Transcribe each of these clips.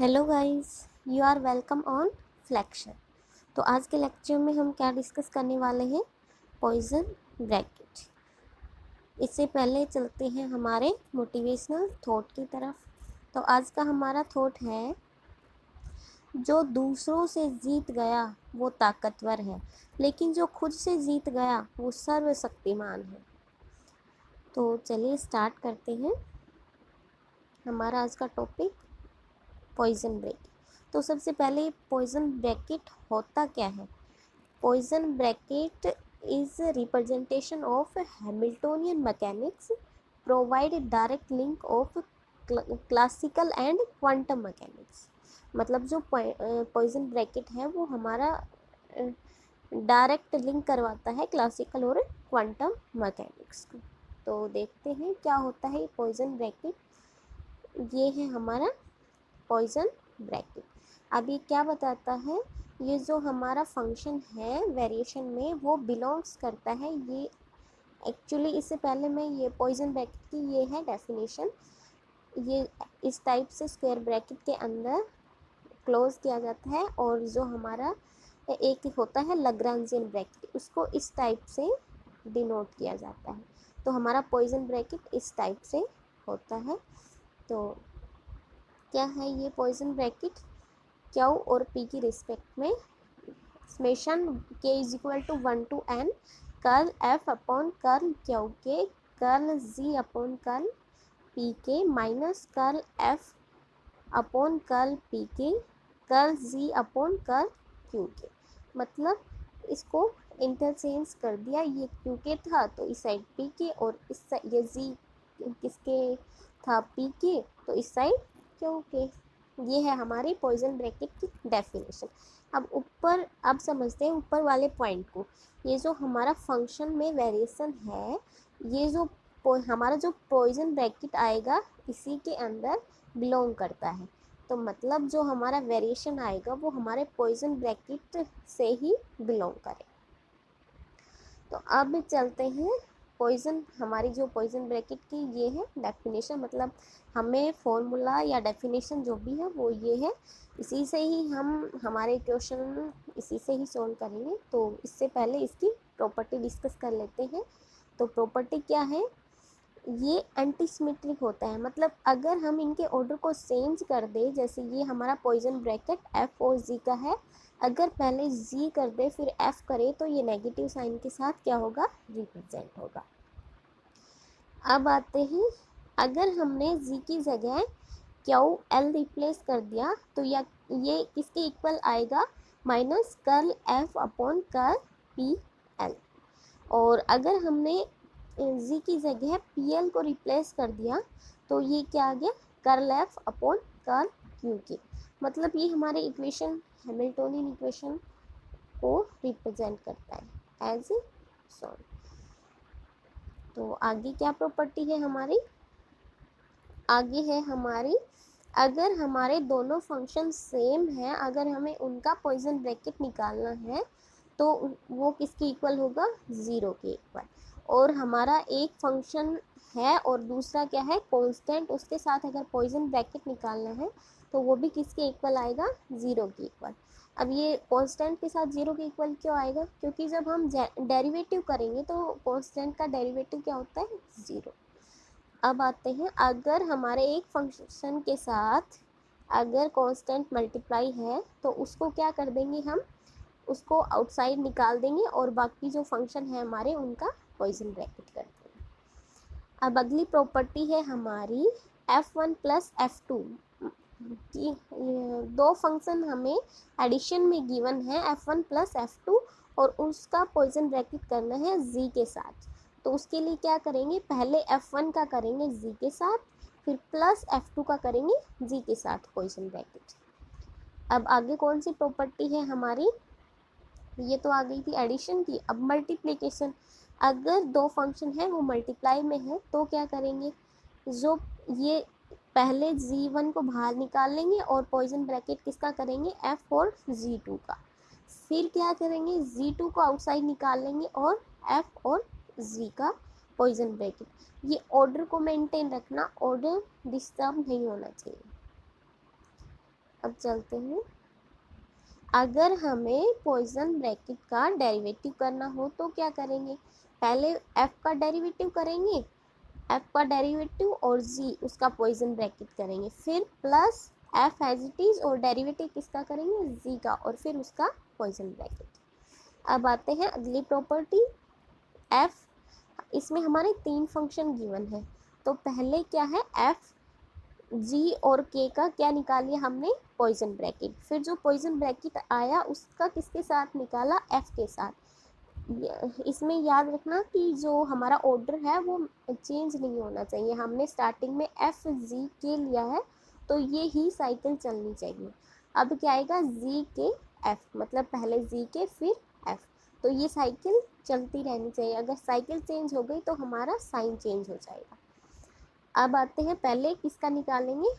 Hello guys, you are welcome on Flexion. तो आज के लेक्चर में हम क्या डिस्कस करने वाले हैं? Poison bracket. इससे पहले चलते हैं हमारे मोटिवेशनल थॉट की तरफ। तो आज का हमारा थॉट है, जो दूसरों से जीत गया वो ताकतवर है, लेकिन जो खुद से जीत गया वो सर्वशक्तिमान है। तो चलिए स्टार्ट करते हैं हमारा आज का टॉपिक, पॉइजन ब्रैकेट। तो सबसे पहले पॉइजन ब्रैकेट होता क्या है? Poison bracket is a representation of Hamiltonian mechanics, provide a direct link of classical and quantum mechanics। मतलब जो पॉइजन ब्रैकेट है वो हमारा डायरेक्ट लिंक करवाता है क्लासिकल और क्वांटम मैकेनिक्स को। तो देखते हैं क्या होता है पॉइजन ब्रैकेट। ये है हमारा पॉइजन ब्रैकेट। अब ये क्या बताता है? ये जो हमारा फंक्शन है वेरिएशन में वो बिलोंग्स करता है, ये एक्चुअली इससे पहले मैं ये पॉइजन ब्रैकेट की ये है डेफिनेशन। ये इस टाइप से स्क्वायर ब्रैकेट के अंदर क्लोज किया जाता है, और जो हमारा एक होता है लाग्रांजियन ब्रैकेट, उसको इस टाइप से डिनोट किया जाता है। तो हमारा पॉइजन ब्रैकेट इस टाइप से होता है। तो क्या है ये पॉइजन ब्रैकेट? क्यू और पी की रिस्पेक्ट में समेशन के is equal to 1 to n curl F upon curl Q के curl G upon curl P के minus curl F upon curl P के curl G upon curl Q के। मतलब इसको इंटरचेंज कर दिया, ये क्यू के था तो इस साइड पी के, और इस साइड ये जी किसके था? पी के, तो इस साइड क्यू के। ये है हमारी पॉइजन ब्रैकेट की डेफिनेशन। अब समझते हैं ऊपर वाले पॉइंट को। ये जो हमारा फंक्शन में वेरिएशन है, ये जो हमारा जो पॉइजन ब्रैकेट आएगा इसी के अंदर बिलोंग करता है। तो मतलब जो हमारा वेरिएशन आएगा वो हमारे पॉइजन ब्रैकेट से ही बिलोंग करे। तो अब चलते हैं पॉइजन, हमारी जो पॉइजन ब्रैकेट की ये है डेफिनेशन, मतलब हमें फॉर्मूला या डेफिनेशन जो भी है वो ये है। इसी से ही हम हमारे क्वेश्चन इसी से ही सॉल्व करेंगे। तो इससे पहले इसकी प्रॉपर्टी डिस्कस कर लेते हैं। तो प्रॉपर्टी क्या है? ये एंटीसिमेट्रिक होता है, मतलब अगर हम इनके ऑर्डर को चेंज कर दे, जैसे ये हमारा पॉइजन ब्रैकेट एफ और जी का है, अगर पहले जी कर दे फिर एफ करे तो ये नेगेटिव साइन के साथ क्या होगा? रिप्रेजेंट होगा। अब आते हैं, अगर हमने जी की जगह क्यू एल रिप्लेस कर दिया तो ये किसके इक्वल आएगा? Minus curl F upon curl P L. और अगर हमने जी की जगह पी एल को रिप्लेस कर दिया तो ये क्या आ गया? Curl F upon curl Q के। मतलब ये हमारे इक्वेशन हैमिल्टोनियन इक्वेशन को रिप्रेजेंट करता है एज सॉल्व। तो आगे क्या प्रॉपर्टी है हमारी? आगे है हमारी, अगर हमारे दोनों फंक्शन सेम हैं, अगर हमें उनका पॉइजन ब्रैकेट निकालना है तो वो किसके इक्वल होगा? ज़ीरो के इक्वल। और हमारा एक फंक्शन है और दूसरा क्या है? कांस्टेंट, उसके साथ अगर पॉइजन ब्रैकेट निकालना है तो वो भी किसके इक्वल आएगा? ज़ीरो के इक्वल। अब ये कांस्टेंट के साथ ज़ीरो के इक्वल क्यों आएगा? क्योंकि जब हम डेरिवेटिव करेंगे तो कांस्टेंट का डेरिवेटिव क्या होता है? ज़ीरो। अब आते हैं, अगर हमारे एक फंक्शन के साथ अगर कांस्टेंट मल्टीप्लाई है तो उसको क्या कर देंगे? हम उसको आउटसाइड निकाल देंगे और बाकी जो फंक्शन है हमारे उनका पॉइजन ब्रैकेट कर देंगे। अब अगली प्रॉपर्टी है हमारी f1 प्लस f2 की। दो फंक्शन हमें एडिशन में गिवन है f1 प्लस f2, और उसका पॉइजन ब्रैकेट करना है z के साथ। तो उसके लिए क्या करेंगे? पहले f1 का करेंगे z के साथ, फिर प्लस f2 का करेंगे z के साथ पॉइजन ब्रैकेट। अब आगे कौन सी प्रॉपर्टी है हमारी? ये तो आ गई थी एडिशन की। अब मल्टीप्लिकेशन, अगर दो फंक्शन है वो मल्टीप्लाई में है तो क्या करेंगे? जो ये पहले z1 को बाहर निकाल लेंगे और पॉइजन ब्रैकेट किसका करेंगे? f और z2 का। फिर क्या करेंगे? z2 को आउटसाइड निकाल लेंगे और f और z का पॉइजन ब्रैकेट। ये ऑर्डर को मेंटेन रखना, ऑर्डर डिस्टर्ब नहीं होना चाहिए। अब चलते हैं, अगर हमें पॉइसन ब्रैकेट का डेरिवेटिव करना हो तो क्या करेंगे, पहले एफ का डेरिवेटिव करेंगे, एफ का डेरिवेटिव और जी उसका पॉइसन ब्रैकेट करेंगे, फिर plus F as it is और डेरिवेटिव किसका करेंगे, जी का, और फिर उसका पॉइसन ब्रैकेट। अब आते हैं अगली प्रॉपर्टी एफ, इसमें हमारे 3 फंक्शन गिवन है, तो पहले क्या है एफ जी और के का क्या निकालिए हमने, पॉइसन ब्रैकेट, फिर जो पॉइसन ब्रैकेट आया उसका किसके साथ निकाला, एफ के साथ। इसमें याद रखना कि जो हमारा ऑर्डर है वो चेंज नहीं होना चाहिए, हमने स्टार्टिंग में एफ जी के लिया है तो ये ही साइकिल चलनी चाहिए। अब क्या आएगा, जी के एफ, मतलब पहले जी के फिर एफ, तो ये साइकिल चलती रहनी चाहिए, अगर साइकिल चेंज हो गई तो हमारा साइन चेंज हो जाएगा। अब आते हैं, पहले किसका निकालेंगे,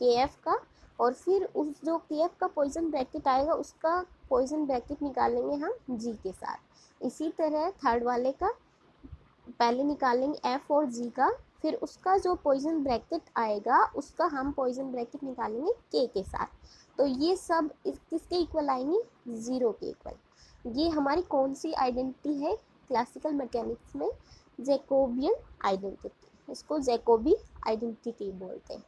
के एफ का, और फिर उस जो के एफ का पॉइसन ब्रैकेट आएगा उसका पॉइसन ब्रैकेट निकालेंगे हम जी के साथ। इसी तरह थर्ड वाले का पहले निकालेंगे एफ और जी का, फिर उसका जो पॉइसन ब्रैकेट आएगा उसका हम पॉइसन ब्रैकेट निकालेंगे के साथ, तो ये सब किसके इक्वल आएंगे, ज़ीरो के इक्वल। ये हमारी कौन सी आइडेंटिटी है क्लासिकल मैकेनिक्स में, जैकोबियन आइडेंटिटी, इसको जैकोबी आइडेंटिटी बोलते हैं।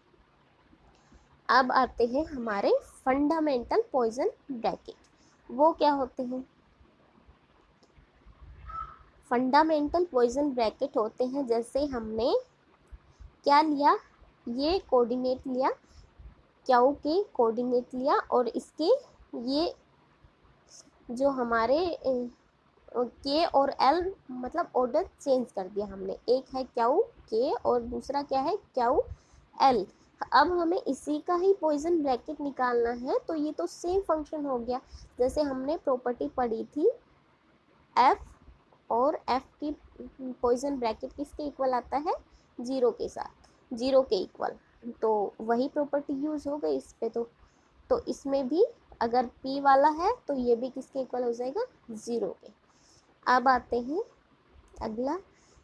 अब आते हैं हमारे फंडामेंटल पॉइसन ब्रैकेट, वो क्या होते हैं, फंडामेंटल पॉइसन ब्रैकेट होते हैं, जैसे हमने क्या लिया, ये कोऑर्डिनेट लिया, क्यू के कोऑर्डिनेट लिया, और इसके ये जो हमारे के और एल मतलब ऑर्डर चेंज कर दिया हमने, एक है क्यू के और दूसरा क्या है क्यू एल। अब हमें इसी का ही पॉइसन ब्रैकेट निकालना है, तो ये तो सेम फंक्शन हो गया, जैसे हमने प्रॉपर्टी पढ़ी थी एफ, और एफ की पॉइसन ब्रैकेट किसके इक्वल आता है, जीरो के साथ, जीरो के इक्वल, तो वही प्रॉपर्टी यूज हो गई इस पे। तो इसमें भी अगर p वाला है तो ये भी किसके इक्वल हो जाएगा, जीरो के। अब आते हैं अगला,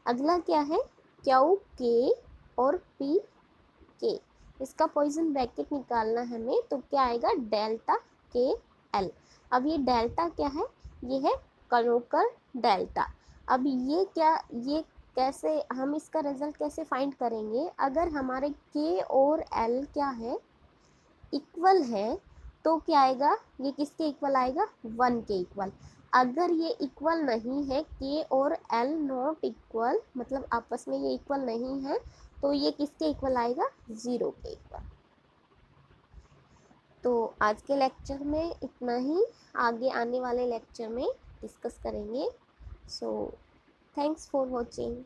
अगला क्या है, क्यू के और पी के, इसका पॉइसन ब्रैकेट निकालना है हमें, तो क्या आएगा, डेल्टा के एल। अब ये डेल्टा क्या है, ये है करोकर डेल्टा। अब ये क्या, ये कैसे हम इसका रिजल्ट कैसे फाइंड करेंगे, अगर हमारे के और एल क्या है, इक्वल है, तो क्या आएगा, ये किसके इक्वल आएगा, 1 के इक्वल। अगर ये इक्वल नहीं है, के और एल नॉट इक्वल, मतलब आपस में ये इक्वल नहीं है, तो ये किसके इक्वल आएगा, 0 के इक्वल। तो आज के लेक्चर में इतना ही, आगे आने वाले लेक्चर में डिस्कस करेंगे। So thanks for watching.